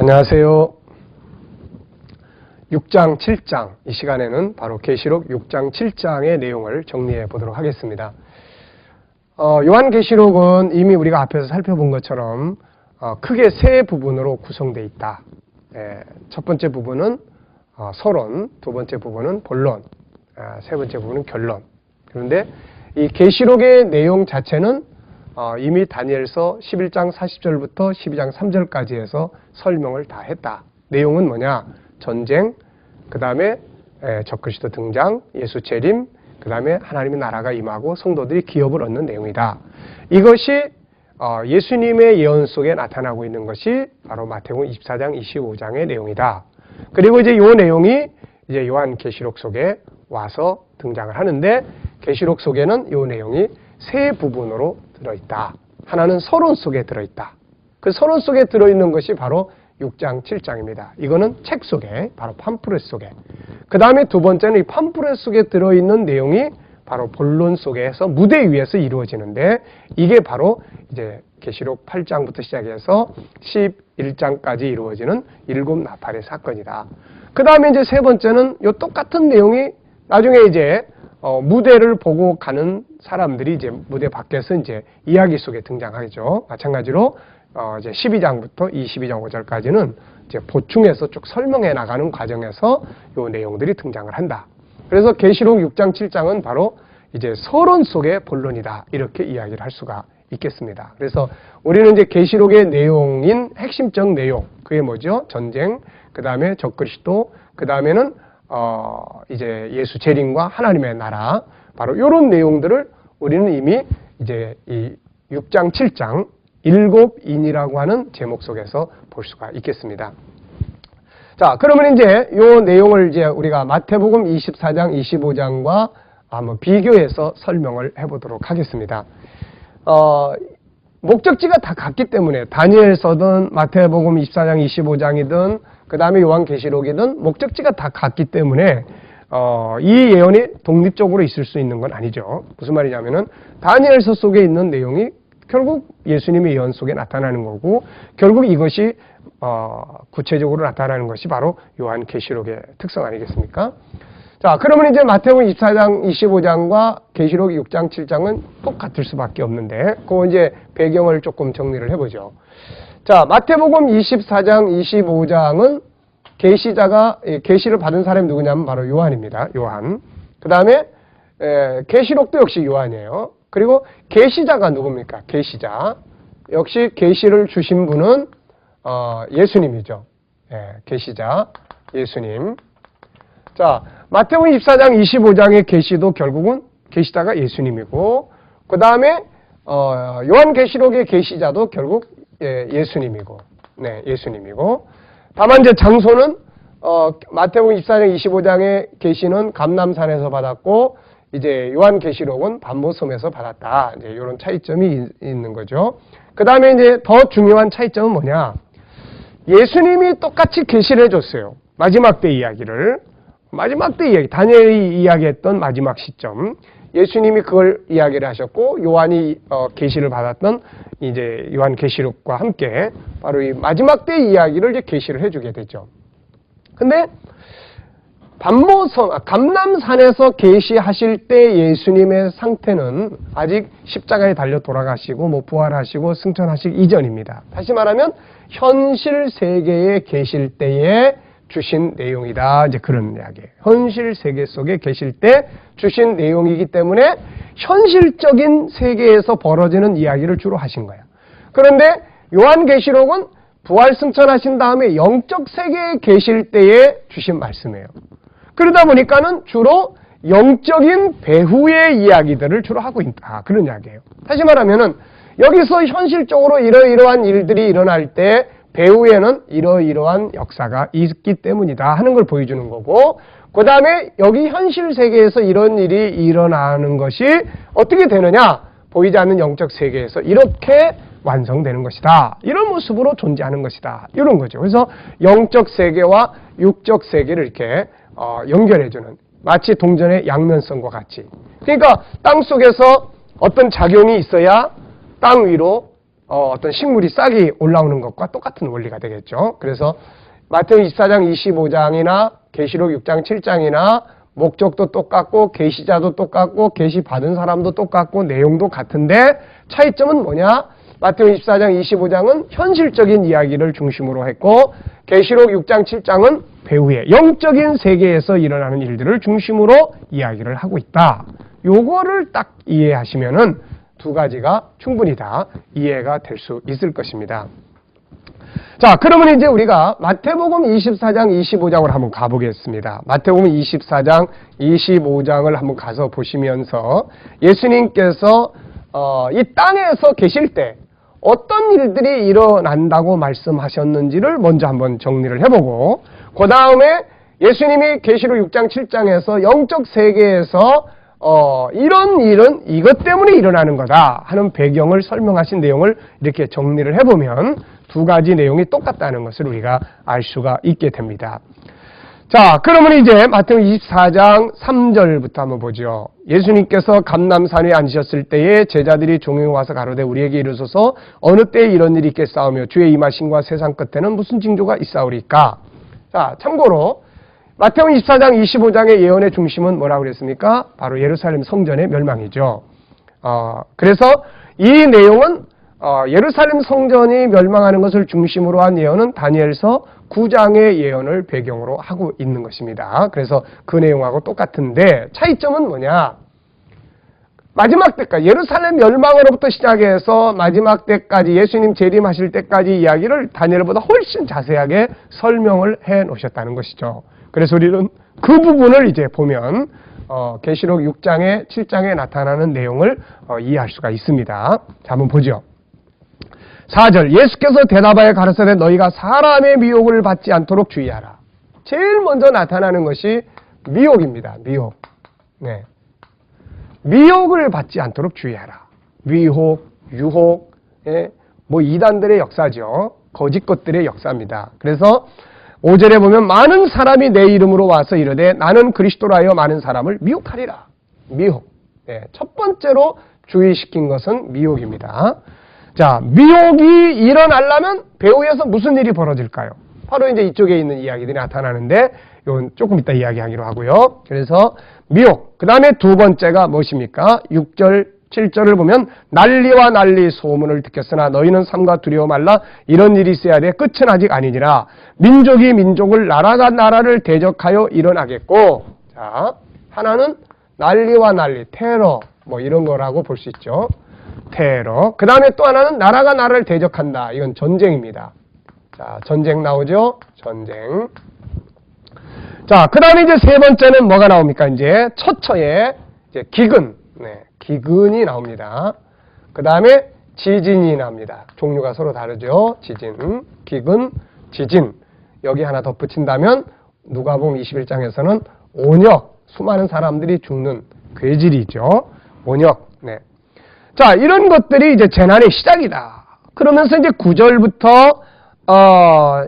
안녕하세요. 6장, 7장, 이 시간에는 바로 계시록 6장, 7장의 내용을 정리해 보도록 하겠습니다. 요한계시록은 이미 우리가 앞에서 살펴본 것처럼 크게 세 부분으로 구성되어 있다. 첫 번째 부분은 서론, 두 번째 부분은 본론, 세 번째 부분은 결론. 그런데 이 계시록의 내용 자체는 이미 다니엘서 11장 40절부터 12장 3절까지 해서 설명을 다 했다. 내용은 뭐냐? 전쟁, 그 다음에 적그리스도 등장, 예수 재림, 그 다음에 하나님의 나라가 임하고 성도들이 기업을 얻는 내용이다. 이것이 예수님의 예언 속에 나타나고 있는 것이 바로 마태복음 24장, 25장의 내용이다. 그리고 이제 이 내용이 이제 요한계시록 속에 와서 등장을 하는데, 계시록 속에는 이 내용이 세 부분으로 들어있다. 하나는 서론 속에 들어있다. 그 서론 속에 들어있는 것이 바로 6장, 7장입니다. 이거는 책 속에, 바로 팜프렛 속에. 그 다음에 두 번째는 이 팜프렛 속에 들어있는 내용이 바로 본론 속에서 무대 위에서 이루어지는데, 이게 바로 이제 계시록 8장부터 시작해서 11장까지 이루어지는 7 나팔의 사건이다. 그 다음에 이제 세 번째는 이 똑같은 내용이 나중에 이제 무대를 보고 가는 사람들이 이제 무대 밖에서 이제 이야기 속에 등장하겠죠. 마찬가지로 이제 12장부터 22장 5절까지는 이제 보충해서 쭉 설명해 나가는 과정에서 요 내용들이 등장을 한다. 그래서 계시록 6장 7장은 바로 이제 서론 속의 본론이다. 이렇게 이야기를 할 수가 있겠습니다. 그래서 우리는 이제 계시록의 내용인 핵심적 내용, 그게 뭐죠? 전쟁, 그 다음에 적그리스도, 그 다음에는 이제 예수 재림과 하나님의 나라, 바로 이런 내용들을 우리는 이미 이제 이 6장, 7장, 7인이라고 하는 제목 속에서 볼 수가 있겠습니다. 자, 그러면 이제 이 내용을 이제 우리가 마태복음 24장, 25장과 한번 비교해서 설명을 해보도록 하겠습니다. 목적지가 다 같기 때문에 다니엘서든 마태복음 24장, 25장이든 그 다음에 요한계시록이든 목적지가 다 같기 때문에 이 예언이 독립적으로 있을 수 있는 건 아니죠. 무슨 말이냐면은 다니엘서 속에 있는 내용이 결국 예수님의 예언 속에 나타나는 거고, 결국 이것이 구체적으로 나타나는 것이 바로 요한계시록의 특성 아니겠습니까? 자, 그러면 이제 마태복음 24장, 25장과 계시록 6장, 7장은 똑같을 수밖에 없는데, 그 이제 배경을 조금 정리를 해보죠. 자, 마태복음 24장, 25장은 계시를 받은 사람이 누구냐면 바로 요한입니다. 요한. 그 다음에 계시록도 역시 요한이에요. 그리고 계시자가 누굽니까? 계시자. 역시 계시를 주신 분은 예수님이죠. 계시자, 예수님. 자, 마태복음 24장, 25장의 계시도 결국은 계시자가 예수님이고, 그 다음에 요한계시록의 계시자도 결국 예수님이고, 네, 예수님이고. 다만 이제 장소는 마태복음 24장, 25장의 계시는 감람산에서 받았고, 이제 요한계시록은 반모섬에서 받았다. 이제 이런 차이점이 있는 거죠. 그 다음에 이제 더 중요한 차이점은 뭐냐? 예수님이 똑같이 계시를 해줬어요. 마지막 때 이야기를. 마지막 때 이야기, 다니엘이 이야기했던 마지막 시점. 예수님이 그걸 이야기를 하셨고, 요한이 계시를 받았던 이제 요한계시록과 함께 바로 이 마지막 때 이야기를 이제 계시를 해주게 되죠. 근데 감람산에서 계시하실 때 예수님의 상태는 아직 십자가에 달려 돌아가시고 부활하시고 승천하시기 이전입니다. 다시 말하면 현실 세계에 계실 때에 주신 내용이다. 이제 그런 이야기예요. 현실 세계 속에 계실 때 주신 내용이기 때문에 현실적인 세계에서 벌어지는 이야기를 주로 하신 거예요. 그런데 요한계시록은 부활 승천하신 다음에 영적 세계에 계실 때에 주신 말씀이에요. 그러다 보니까는 주로 영적인 배후의 이야기들을 주로 하고 있다. 그런 이야기예요. 다시 말하면은 여기서 현실적으로 이러이러한 일들이 일어날 때 배후에는 이러이러한 역사가 있기 때문이다 하는 걸 보여주는 거고, 그 다음에 여기 현실 세계에서 이런 일이 일어나는 것이 어떻게 되느냐? 보이지 않는 영적 세계에서 이렇게 완성되는 것이다. 이런 모습으로 존재하는 것이다. 이런 거죠. 그래서 영적 세계와 육적 세계를 이렇게 연결해주는, 마치 동전의 양면성과 같이. 그러니까 땅 속에서 어떤 작용이 있어야 땅 위로 어떤 식물이 싹이 올라오는 것과 똑같은 원리가 되겠죠. 그래서 마태복음 24장 25장이나 계시록 6장 7장이나 목적도 똑같고 계시자도 똑같고 계시 받은 사람도 똑같고 내용도 같은데 차이점은 뭐냐? 마태복음 24장 25장은 현실적인 이야기를 중심으로 했고 계시록 6장 7장은 배후의 영적인 세계에서 일어나는 일들을 중심으로 이야기를 하고 있다. 요거를 딱 이해하시면은 두 가지가 충분히 다 이해가 될 수 있을 것입니다. 자, 그러면 이제 우리가 마태복음 24장 25장을 한번 가보겠습니다. 마태복음 24장 25장을 한번 가서 보시면서 예수님께서 이 땅에서 계실 때 어떤 일들이 일어난다고 말씀하셨는지를 먼저 한번 정리를 해보고 그 다음에 예수님이 계시록 6장 7장에서 영적 세계에서 이런 일은 이것 때문에 일어나는 거다 하는 배경을 설명하신 내용을 이렇게 정리를 해보면 두 가지 내용이 똑같다는 것을 우리가 알 수가 있게 됩니다. 자, 그러면 이제 마태복음 24장 3절부터 한번 보죠. 예수님께서 감람산에 앉으셨을 때에 제자들이 종용에 와서 가로되 우리에게 이르소서 어느 때에 이런 일이 있겠사오며 주의 임하심과 세상 끝에는 무슨 징조가 있사오리까? 자, 참고로 마태복음 24장 25장의 예언의 중심은 뭐라고 그랬습니까? 바로 예루살렘 성전의 멸망이죠. 그래서 이 내용은 예루살렘 성전이 멸망하는 것을 중심으로 한 예언은 다니엘서 9장의 예언을 배경으로 하고 있는 것입니다. 그래서 그 내용하고 똑같은데 차이점은 뭐냐? 마지막 때까지 예루살렘 멸망으로부터 시작해서 마지막 때까지 예수님 재림하실 때까지 이야기를 다니엘보다 훨씬 자세하게 설명을 해 놓으셨다는 것이죠. 그래서 우리는 그 부분을 이제 보면 계시록 6장에 7장에 나타나는 내용을 이해할 수가 있습니다. 자, 한번 보죠. 4절 예수께서 대답하여 가르치되 너희가 사람의 미혹을 받지 않도록 주의하라. 제일 먼저 나타나는 것이 미혹입니다. 미혹. 네. 미혹을 받지 않도록 주의하라. 미혹, 유혹, 뭐 이단들의 역사죠. 거짓 것들의 역사입니다. 그래서 5절에 보면 많은 사람이 내 이름으로 와서 이르되 나는 그리스도라 하여 많은 사람을 미혹하리라. 미혹. 네. 첫 번째로 주의시킨 것은 미혹입니다. 자, 미혹이 일어나려면 배후에서 무슨 일이 벌어질까요? 바로 이제 이쪽에 있는 이야기들이 나타나는데 이건 조금 이따 이야기하기로 하고요. 그래서 미혹. 그 다음에 두 번째가 무엇입니까? 6절, 7절을 보면 난리와 난리 소문을 듣겠으나 너희는 삼가 두려워 말라. 이런 일이 있어야 돼. 끝은 아직 아니니라. 민족이 민족을 나라가 나라를 대적하여 일어나겠고, 자, 하나는 난리와 난리, 테러 뭐 이런 거라고 볼 수 있죠. 테러. 그 다음에 또 하나는 나라가 나라를 대적한다. 이건 전쟁입니다. 자, 전쟁 나오죠? 전쟁. 자, 그 다음에 이제 세 번째는 뭐가 나옵니까? 이제 처처에 이제 기근. 네, 기근이 나옵니다. 그 다음에 지진이 나옵니다. 종류가 서로 다르죠? 지진, 기근, 지진. 여기 하나 덧붙인다면 누가복음 21장에서는 온역, 수많은 사람들이 죽는 괴질이죠. 온역. 네. 자, 이런 것들이 이제 재난의 시작이다. 그러면서 이제 9절부터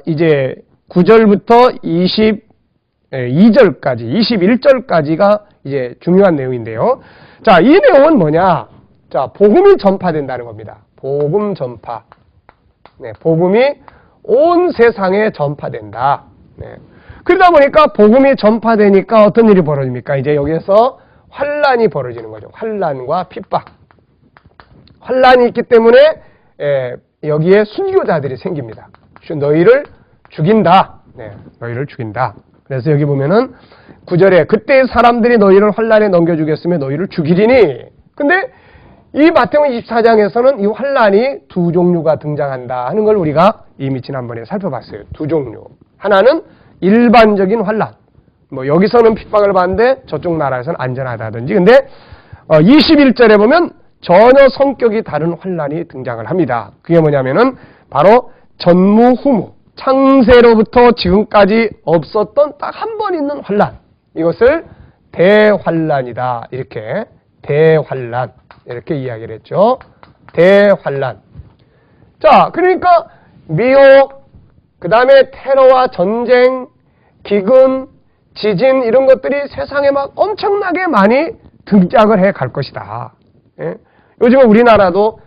이제 9절부터 22절까지, 21절까지가 이제 중요한 내용인데요. 자, 이 내용은 뭐냐? 자, 복음이 전파된다는 겁니다. 복음 전파. 네, 복음이 온 세상에 전파된다. 네. 그러다 보니까 복음이 전파되니까 어떤 일이 벌어집니까? 이제 여기에서 환란이 벌어지는 거죠. 환란과 핍박. 환란이 있기 때문에 여기에 순교자들이 생깁니다. 너희를 죽인다. 네, 너희를 죽인다. 그래서 여기 보면은 9절에 그때 사람들이 너희를 환란에 넘겨주겠으며 너희를 죽이리니. 근데 이 마태복음 24장에서는 이 환란이 두 종류가 등장한다 하는 걸 우리가 이미 지난번에 살펴봤어요. 두 종류. 하나는 일반적인 환란. 뭐 여기서는 핍박을 받는데 저쪽 나라에서는 안전하다든지. 근데 21절에 보면 전혀 성격이 다른 환란이 등장을 합니다. 그게 뭐냐면은 바로 전무후무. 창세로부터 지금까지 없었던 딱 한 번 있는 환란. 이것을 대환란이다. 이렇게 대환란. 이렇게 이야기를 했죠. 대환란. 자, 그러니까 미혹, 그 다음에 테러와 전쟁, 기근, 지진 이런 것들이 세상에 막 엄청나게 많이 등장을 해 갈 것이다. 예? 요즘에 우리나라도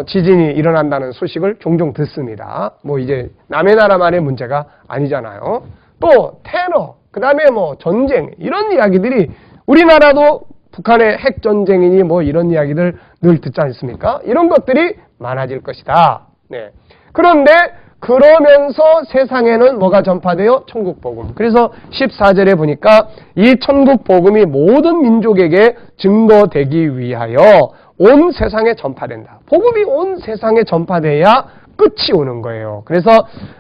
지진이 일어난다는 소식을 종종 듣습니다. 뭐 이제 남의 나라만의 문제가 아니잖아요. 또 테러, 그 다음에 뭐 전쟁, 이런 이야기들이 우리나라도 북한의 핵전쟁이니 뭐 이런 이야기들 늘 듣지 않습니까? 이런 것들이 많아질 것이다. 네. 그런데 그러면서 세상에는 뭐가 전파돼요? 천국복음. 그래서 14절에 보니까 이 천국복음이 모든 민족에게 증거되기 위하여 온 세상에 전파된다. 복음이 온 세상에 전파돼야 끝이 오는 거예요. 그래서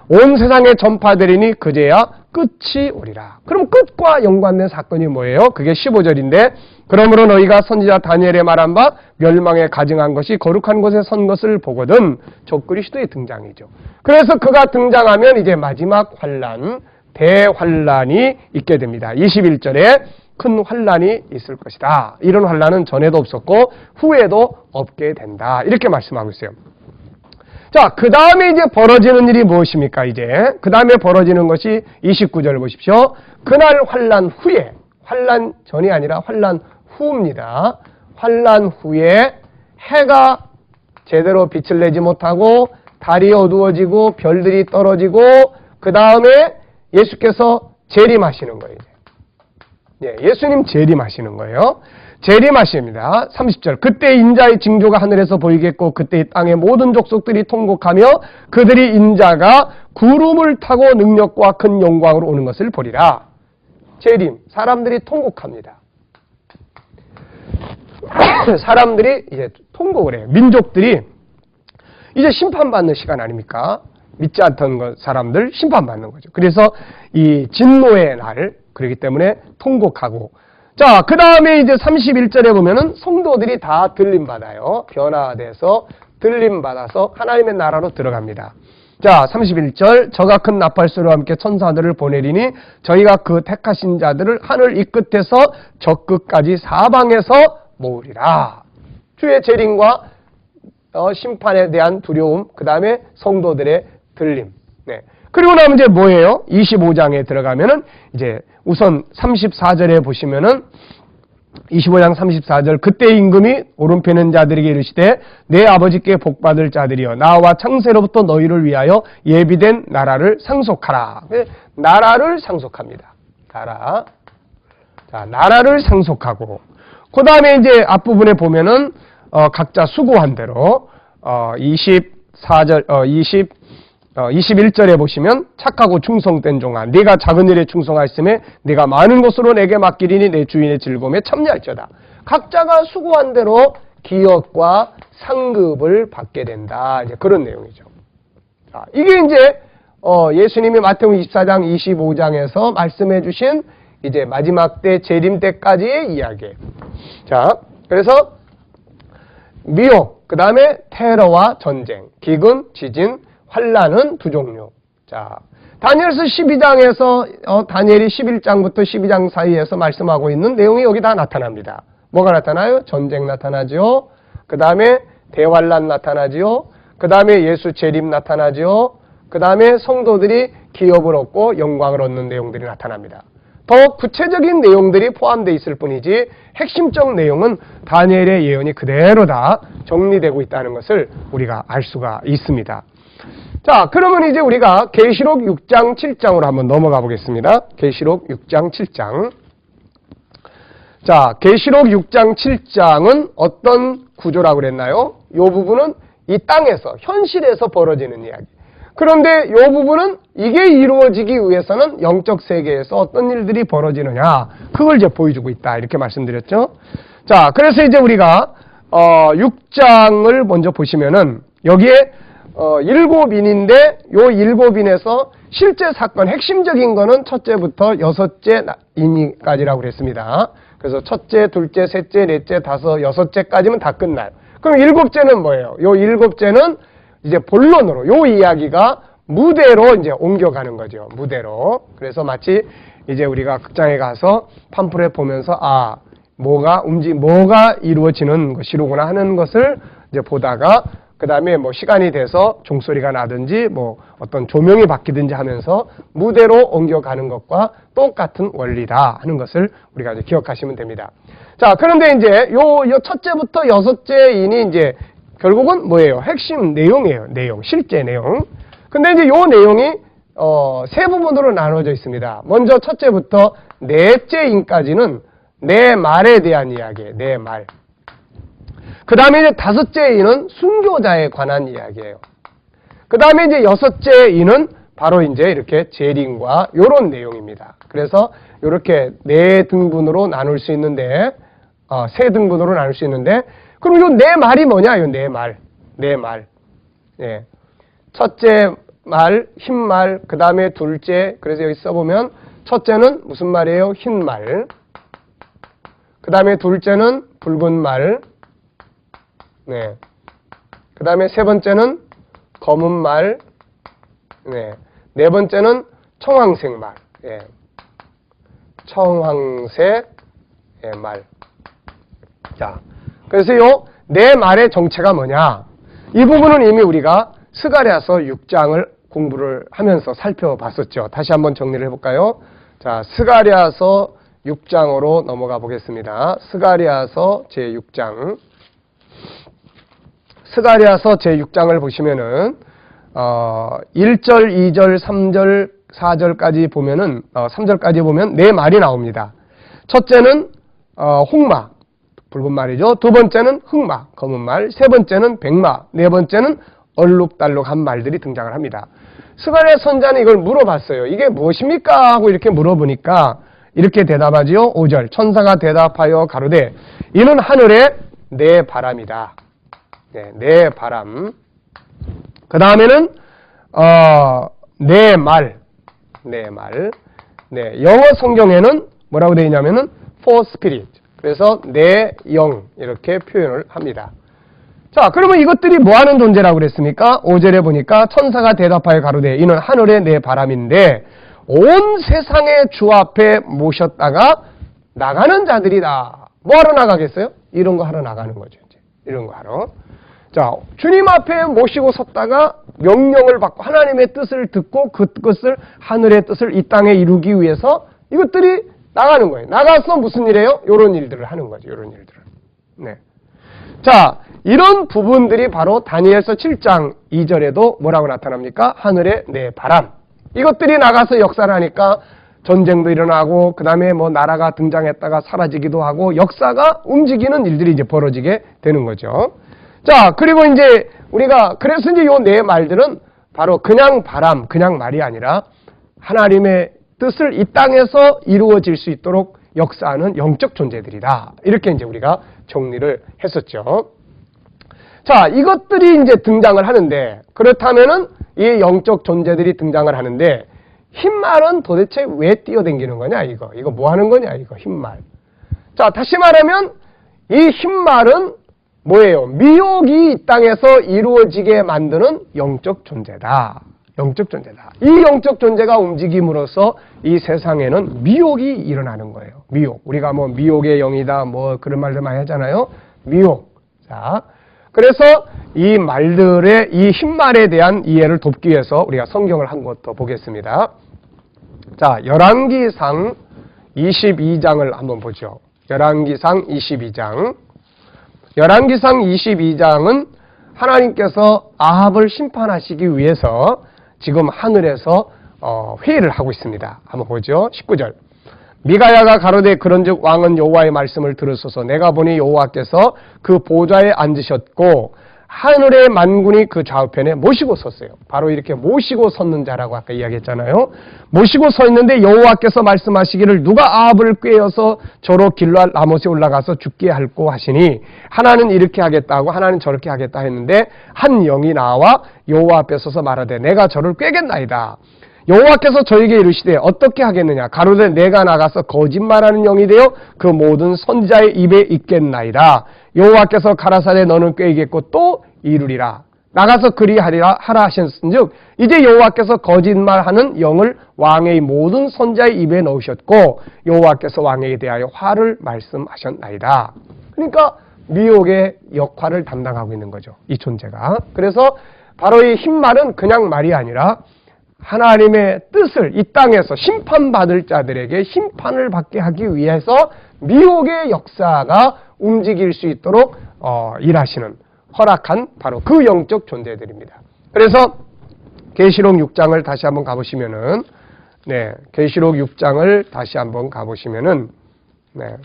온 세상에 전파되리니 그제야 끝이 오리라. 그럼 끝과 연관된 사건이 뭐예요? 그게 15절인데 그러므로 너희가 선지자 다니엘의 말한 바 멸망에 가증한 것이 거룩한 곳에 선 것을 보거든. 적그리스도의 등장이죠. 그래서 그가 등장하면 이제 마지막 환란, 대환란이 있게 됩니다. 21절에 큰 환란이 있을 것이다. 이런 환란은 전에도 없었고 후에도 없게 된다. 이렇게 말씀하고 있어요. 자, 그 다음에 이제 벌어지는 일이 무엇입니까? 이제 그 다음에 벌어지는 것이 29절 보십시오. 그날 환란 후에, 환란 전이 아니라 환란 후입니다. 환란 후에 해가 제대로 빛을 내지 못하고 달이 어두워지고 별들이 떨어지고 그 다음에 예수께서 재림하시는 거예요. 예, 예수님 재림하시는 거예요. 재림하십니다. 30절. 그때 인자의 징조가 하늘에서 보이겠고 그때 이 땅의 모든 족속들이 통곡하며 그들이 인자가 구름을 타고 능력과 큰 영광으로 오는 것을 보리라. 재림. 사람들이 통곡합니다. 사람들이 이제 통곡을 해요. 민족들이 이제 심판받는 시간 아닙니까? 믿지 않던 사람들 심판받는 거죠. 그래서 이 진노의 날, 그렇기 때문에 통곡하고. 자, 그 다음에 이제 31절에 보면은 성도들이 다 들림받아요. 변화돼서 들림받아서 하나님의 나라로 들어갑니다. 자, 31절. 저가 큰 나팔소리와 함께 천사들을 보내리니 저희가 그 택하신 자들을 하늘 이 끝에서 저 끝까지 사방에서 모으리라. 주의 재림과 심판에 대한 두려움, 그 다음에 성도들의 들림. 네. 그리고 나면 이제 뭐예요? 25장에 들어가면은 이제 우선 34절에 보시면은 25장 34절 그때 임금이 오른편에 있는 자들에게 이르시되 내 아버지께 복받을 자들이여 나와 창세로부터 너희를 위하여 예비된 나라를 상속하라. 나라를 상속합니다. 나라. 자, 나라를 상속하고 그 다음에 이제 앞부분에 보면은 각자 수고한 대로 21절에 보시면 착하고 충성된 종아 네가 작은 일에 충성하였음에 네가 많은 것으로 내게 맡기리니 내 주인의 즐거움에 참여할지어다. 각자가 수고한 대로 기업과 상급을 받게 된다. 이제 그런 내용이죠. 자, 이게 이제 예수님이 마태복음 24장 25장에서 말씀해 주신 이제 마지막 때 재림 때까지의 이야기예요. 자, 그래서 미혹, 그 다음에 테러와 전쟁, 기근, 지진, 환란은 두 종류. 자, 다니엘서 12장에서 다니엘이 11장부터 12장 사이에서 말씀하고 있는 내용이 여기 다 나타납니다. 뭐가 나타나요? 전쟁 나타나죠. 그 다음에 대환란 나타나죠. 그 다음에 예수 재림 나타나죠. 그 다음에 성도들이 기업을 얻고 영광을 얻는 내용들이 나타납니다. 더 구체적인 내용들이 포함되어 있을 뿐이지 핵심적 내용은 다니엘의 예언이 그대로 다 정리되고 있다는 것을 우리가 알 수가 있습니다. 자, 그러면 이제 우리가 계시록 6장 7장으로 한번 넘어가 보겠습니다. 계시록 6장 7장. 자, 계시록 6장 7장은 어떤 구조라고 그랬나요? 이 부분은 이 땅에서 현실에서 벌어지는 이야기. 그런데 이 부분은 이게 이루어지기 위해서는 영적 세계에서 어떤 일들이 벌어지느냐, 그걸 이제 보여주고 있다, 이렇게 말씀드렸죠. 자, 그래서 이제 우리가 6장을 먼저 보시면은 여기에 7인인데 요 7인에서 실제 사건 핵심적인 거는 첫째부터 6째 인까지라고 그랬습니다. 그래서 첫째, 둘째, 셋째, 넷째, 다섯, 6째까지면 다 끝나요. 그럼 7째는 뭐예요? 요 7째는 이제 본론으로 요 이야기가 무대로 이제 옮겨가는 거죠. 무대로. 그래서 마치 이제 우리가 극장에 가서 팜플렛 보면서 뭐가 이루어지는 것이로구나 하는 것을 이제 보다가 그 다음에 뭐 시간이 돼서 종소리가 나든지 뭐 어떤 조명이 바뀌든지 하면서 무대로 옮겨가는 것과 똑같은 원리다 하는 것을 우리가 이제 기억하시면 됩니다. 자, 그런데 이제 요 첫째부터 6째 인이 이제 결국은 뭐예요? 핵심 내용이에요. 내용, 실제 내용. 근데 이제 요 내용이 세 부분으로 나눠져 있습니다. 먼저 첫째부터 넷째 인까지는 내 말에 대한 이야기예요. 내 말. 그 다음에 이제 다섯째 인은 순교자에 관한 이야기예요. 그 다음에 이제 여섯째 인은 바로 이제 이렇게 재림과 요런 내용입니다. 그래서 이렇게 네 등분으로 나눌 수 있는데, 세 등분으로 나눌 수 있는데, 그럼 요 내 말이 뭐냐? 요 내 말. 내 말. 예. 첫째 말, 흰 말, 그 다음에 둘째, 그래서 여기 써보면, 첫째는 무슨 말이에요? 흰 말. 그 다음에 둘째는 붉은 말. 네. 그 다음에 세 번째는 검은 말. 네. 네 번째는 청황색 말. 예. 청황색 말. 자, 그래서 요 내 말의 정체가 뭐냐? 이 부분은 이미 우리가 스가랴서 6장을 공부를 하면서 살펴봤었죠. 다시 한번 정리를 해볼까요? 자, 스가랴서 6장으로 넘어가 보겠습니다. 스가랴서 제6장. 스가랴서 제6장을 보시면은 1절, 2절, 3절, 4절까지 보면은 3절까지 보면 네 말이 나옵니다. 첫째는 홍마, 붉은 말이죠. 두 번째는 흑마, 검은 말. 세 번째는 백마. 네 번째는 얼룩달룩한 말들이 등장을 합니다. 스가랴 선자는 이걸 물어봤어요. 이게 무엇입니까? 하고 이렇게 물어보니까 이렇게 대답하지요. 5절. 천사가 대답하여 가로되 이는 하늘의 내 바람이다. 네, 내 바람. 그 다음에는 내 말. 내 말. 네, 영어 성경에는 뭐라고 되어 있냐면은 for spirit. 그래서 내 영 이렇게 표현을 합니다. 자, 그러면 이것들이 뭐 하는 존재라고 그랬습니까? 5절에 보니까 천사가 대답하여 가로되 이는 하늘의 내 바람인데 온 세상의 주 앞에 모셨다가 나가는 자들이다. 뭐 하러 나가겠어요? 이런 거 하러 나가는 거죠. 이제. 이런 거 하러. 자, 주님 앞에 모시고 섰다가 명령을 받고 하나님의 뜻을 듣고 그 뜻을, 하늘의 뜻을 이 땅에 이루기 위해서 이것들이 나가는 거예요. 나가서 무슨 일이에요? 이런 일들을 하는 거죠. 이런 일들을. 네. 자, 이런 부분들이 바로 다니엘서 7장 2절에도 뭐라고 나타납니까? 하늘의 내 바람. 이것들이 나가서 역사를 하니까 전쟁도 일어나고 그 다음에 뭐 나라가 등장했다가 사라지기도 하고 역사가 움직이는 일들이 이제 벌어지게 되는 거죠. 자, 그리고 이제 우리가 그래서 이제 요 네 말들은 바로 그냥 바람, 그냥 말이 아니라 하나님의 뜻을 이 땅에서 이루어질 수 있도록 역사하는 영적 존재들이다. 이렇게 이제 우리가 정리를 했었죠. 자, 이것들이 이제 등장을 하는데 그렇다면은 이 영적 존재들이 등장을 하는데 흰말은 도대체 왜 뛰어댕기는 거냐 이거 뭐 하는 거냐 이거 흰말. 자, 다시 말하면 이 흰말은 뭐예요? 미혹이 이 땅에서 이루어지게 만드는 영적 존재다. 영적 존재다. 이 영적 존재가 움직임으로써 이 세상에는 미혹이 일어나는 거예요. 미혹. 우리가 뭐 미혹의 영이다 뭐 그런 말들 많이 하잖아요. 미혹. 자, 그래서 이 말들의 이 흰말에 대한 이해를 돕기 위해서 우리가 성경을 한 것 더 보겠습니다. 자, 열왕기상 22장을 한번 보죠. 열왕기상 22장. 열왕기상 22장은 하나님께서 아합을 심판하시기 위해서 지금 하늘에서 회의를 하고 있습니다. 한번 보죠. 19절. 미가야가 가로되 그런즉 왕은 여호와의 말씀을 들으소서. 내가 보니 여호와께서 그 보좌에 앉으셨고 하늘의 만군이 그 좌우편에 모시고 섰어요. 바로 이렇게 모시고 섰는 자라고 아까 이야기했잖아요. 모시고 서 있는데 여호와께서 말씀하시기를 누가 아합을 꾀어서 저로 길르앗 라못에 올라가서 죽게 할꼬 하시니 하나는 이렇게 하겠다 하고 하나는 저렇게 하겠다 했는데 한 영이 나와 여호와 앞에 서서 말하되 내가 저를 꾀겠나이다. 여호와께서 저에게 이르시되 어떻게 하겠느냐 가로되 내가 나가서 거짓말하는 영이 되어 그 모든 선지자의 입에 있겠나이다. 여호와께서 가라사대 너는 꾀이겠고 또 이루리라. 나가서 그리하리라 하라 하셨은즉 이제 여호와께서 거짓말하는 영을 왕의 모든 선지자의 입에 넣으셨고 여호와께서 왕에게 대하여 화를 말씀하셨나이다. 그러니까 미혹의 역할을 담당하고 있는 거죠. 이 존재가. 그래서 바로 이 흰말은 그냥 말이 아니라 하나님의 뜻을 이 땅에서 심판받을 자들에게 심판을 받게 하기 위해서 미혹의 역사가 움직일 수 있도록 일하시는 허락한 바로 그 영적 존재들입니다. 그래서 계시록 6장을 다시 한번 가보시면은, 네, 계시록 6장을 다시 한번 가보시면은, 네,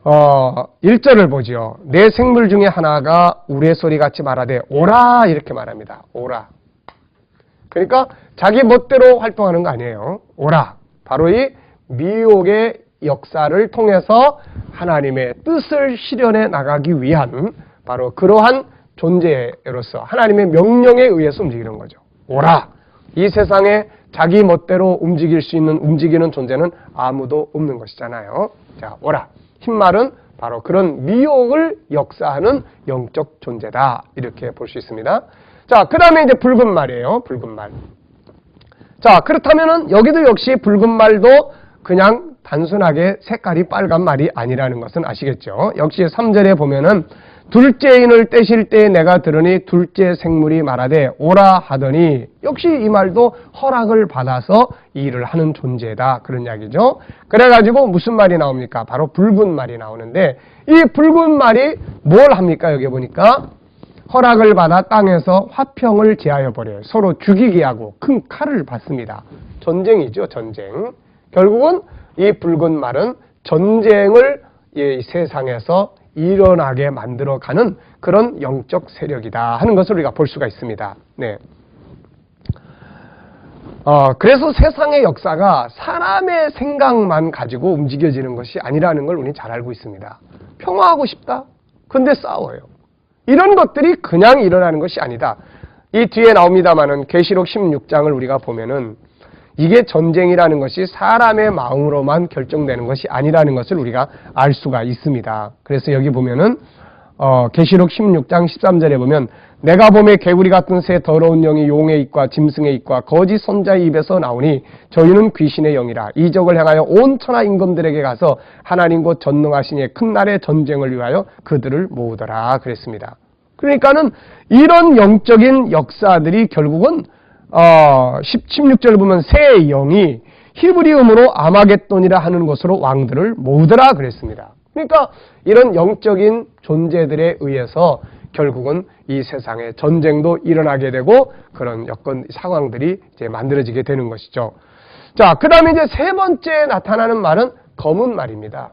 1절을 보죠. 내 생물 중에 하나가 우레소리같이 말하되 오라 이렇게 말합니다. 오라. 그러니까 자기 멋대로 활동하는 거 아니에요. 오라. 바로 이 미혹의 역사를 통해서 하나님의 뜻을 실현해 나가기 위한 바로 그러한 존재로서 하나님의 명령에 의해서 움직이는 거죠. 오라. 이 세상에 자기 멋대로 움직이는 존재는 아무도 없는 것이잖아요. 자, 오라. 흰말은 바로 그런 미혹을 역사하는 영적 존재다. 이렇게 볼 수 있습니다. 자, 그 다음에 이제 붉은 말이에요. 붉은 말. 자, 그렇다면은 여기도 역시 붉은 말도 그냥 단순하게 색깔이 빨간 말이 아니라는 것은 아시겠죠? 역시 3절에 보면은 둘째 인을 떼실 때 내가 들으니 둘째 생물이 말하되 오라 하더니 역시 이 말도 허락을 받아서 이 일을 하는 존재다. 그런 이야기죠. 그래가지고 무슨 말이 나옵니까? 바로 붉은 말이 나오는데 이 붉은 말이 뭘 합니까? 여기 보니까 허락을 받아 땅에서 화평을 제하여 버려요. 서로 죽이게 하고 큰 칼을 받습니다. 전쟁이죠. 전쟁. 결국은 이 붉은 말은 전쟁을 이 세상에서 일어나게 만들어가는 그런 영적 세력이다 하는 것을 우리가 볼 수가 있습니다. 네. 그래서 세상의 역사가 사람의 생각만 가지고 움직여지는 것이 아니라는 걸 우리는 잘 알고 있습니다. 평화하고 싶다? 근데 싸워요. 이런 것들이 그냥 일어나는 것이 아니다. 이 뒤에 나옵니다마는 계시록 16장을 우리가 보면은 이게 전쟁이라는 것이 사람의 마음으로만 결정되는 것이 아니라는 것을 우리가 알 수가 있습니다. 그래서 여기 보면은 계시록 16장 13절에 보면 내가 봄에 개구리 같은 새 더러운 영이 용의 입과 짐승의 입과 거짓 선자의 입에서 나오니 저희는 귀신의 영이라 이적을 향하여 온 천하 임금들에게 가서 하나님 곧 전능하신 이의 큰 날의 전쟁을 위하여 그들을 모으더라 그랬습니다. 그러니까는 이런 영적인 역사들이 결국은 16절을 보면 새 영이 히브리음으로 아마겟돈이라 하는 것으로 왕들을 모으더라 그랬습니다. 그러니까 이런 영적인 존재들에 의해서 결국은 이 세상에 전쟁도 일어나게 되고 그런 여건 상황들이 이제 만들어지게 되는 것이죠. 자, 그 다음에 이제 세 번째 나타나는 말은 검은 말입니다.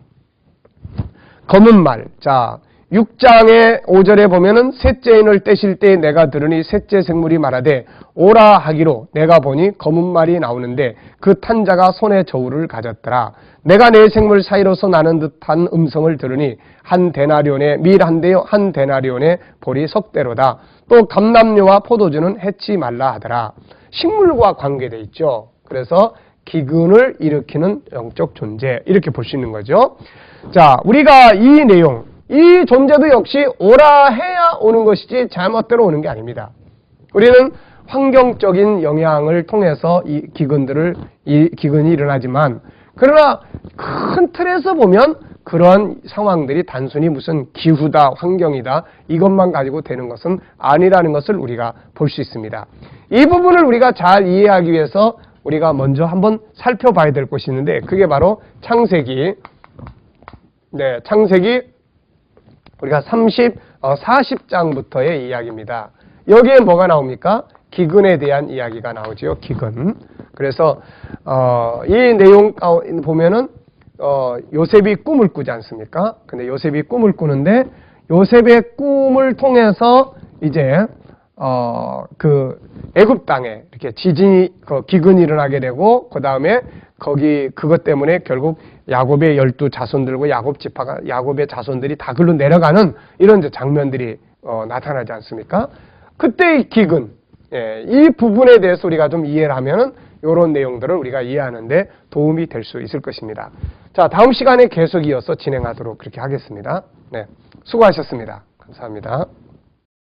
검은 말. 자, 6장의 5절에 보면은 셋째 인을 떼실 때 내가 들으니 셋째 생물이 말하되 오라 하기로 내가 보니 검은 말이 나오는데 그 탄 자가 손에 저울을 가졌더라. 내가 네 생물 사이로서 나는 듯한 음성을 들으니 한 데나리온에 밀 한 대요 한 데나리온에 보리 석대로다. 또 감람류와 포도주는 해치 말라 하더라. 식물과 관계돼 있죠. 그래서 기근을 일으키는 영적 존재 이렇게 볼 수 있는 거죠. 자, 우리가 이 내용 이 존재도 역시 오라 해야 오는 것이지 잘못대로 오는 게 아닙니다. 우리는 환경적인 영향을 통해서 이 기근이 일어나지만 그러나 큰 틀에서 보면 그러한 상황들이 단순히 무슨 기후다, 환경이다 이것만 가지고 되는 것은 아니라는 것을 우리가 볼 수 있습니다. 이 부분을 우리가 잘 이해하기 위해서 우리가 먼저 한번 살펴봐야 될 것이 있는데 그게 바로 창세기. 네, 창세기 우리가 40장부터의 이야기입니다. 여기에 뭐가 나옵니까? 기근에 대한 이야기가 나오죠. 기근. 그래서 이 내용 보면은 요셉이 꿈을 꾸지 않습니까? 근데 요셉이 꿈을 꾸는데 요셉의 꿈을 통해서 이제 그 애굽 땅에 이렇게 기근이 일어나게 되고 그 다음에 그것 때문에 결국 야곱의 12자손들과 야곱의 자손들이 다 글로 내려가는 이런 장면들이 나타나지 않습니까? 그때의 기근, 이 부분에 대해서 우리가 좀 이해를 하면은 이런 내용들을 우리가 이해하는데 도움이 될 수 있을 것입니다. 자, 다음 시간에 계속 이어서 진행하도록 그렇게 하겠습니다. 네, 수고하셨습니다. 감사합니다.